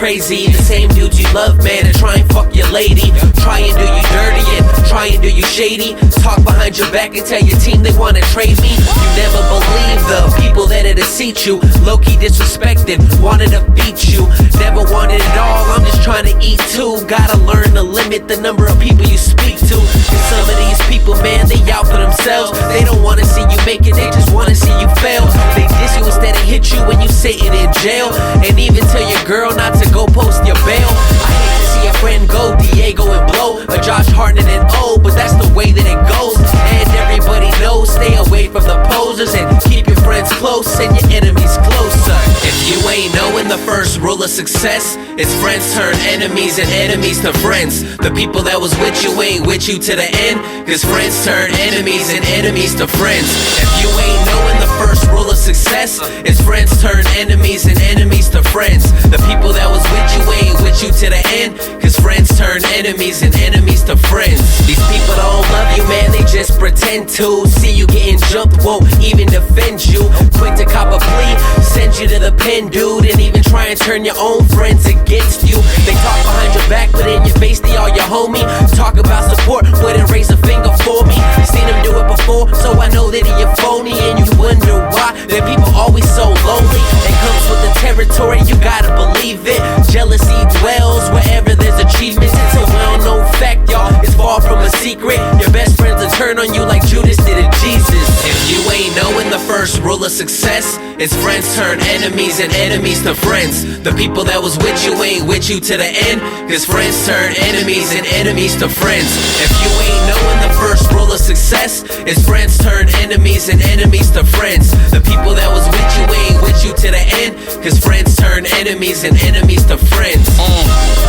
crazy. The same dudes you love, man, and try and fuck your lady. Try and do you dirty and try and do you shady. Talk behind your back and tell your team they wanna trade me. You never believe the people that had to seat you. Low-key disrespected, wanted to beat you. Never wanted it all, I'm just trying to eat too. Gotta learn to limit the number of people you speak to. Cause some of these people, man, they out for themselves. They don't wanna see you make it, they just wanna see you fail. They diss you instead of hit you when you sitting in jail. And even tell your girl not to go post your bail. I hate to see a friend go, Diego and Blow, or Josh Hartnett and O, but that's the way that it goes. And everybody knows, stay away from the posers and keep your friends close and your enemies closer. If you ain't knowing the first rule of success, it's friends turn enemies and enemies to friends. The people that was with you ain't with you to the end, cause friends turn enemies and enemies to friends. If you ain't knowing the first rule of success, it's friends turn enemies and enemies to friends. The people that was with you ain't with you to the end, cause friends turn enemies and enemies to friends. These people don't love you, man, they just pretend to. See you getting jumped, won't even defend you. Quick to cop a plea, send you to the pen, dude, and even try and turn your own friends against you. They talk behind your back, but in your face they all your homie. Talk about support, wouldn't raise a finger for me. Seen him do it before, so I know that he a phony. And you wonder why that people always so lonely. It comes with the territory, you gotta believe it. Jealousy dwells wherever there's achievements. It's a well-known fact, y'all, it's far from a secret. Your best friends will turn on you like Judas did to Jesus. If you ain't knowing the first rule of success, it's friends turn enemies and enemies to friends. The people that was with you ain't with you to the end, cause friends turn enemies and enemies to friends. If you ain't knowing the first rule of success, it's friends turn enemies and enemies to friends. The people that was with you ain't with you to the end, cause friends turn enemies and enemies to friends.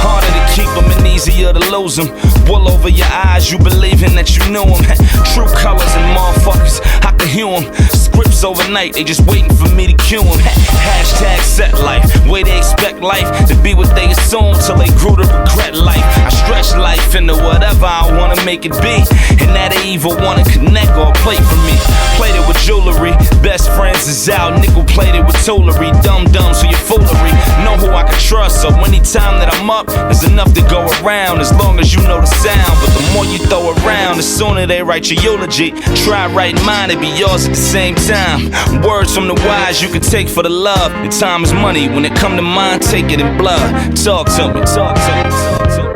Harder to keep them and easier to lose them. Wool over your eyes, you believing that you knew them. True colors and motherfuckers, I can hear them. Scripts overnight, they just waiting for me to cue them. Hashtag set life, way they expect life to be what they assume till they grew to regret life. I stretch life into whatever I wanna make it be, and that they either wanna connect or play for me. Played it with jewelry, best friends is out. Nickel plated with toolery, dumb so your foolery. Know who I can trust, so anytime that I'm up, there's enough to go around, as long as you know the sound. But the more you throw around, the sooner they write your eulogy. Try writing mine, it be yours at the same time. Words from the wise you can take for the love. And time is money, when it come to mine, take it in blood. Talk to me, talk to me, talk to me.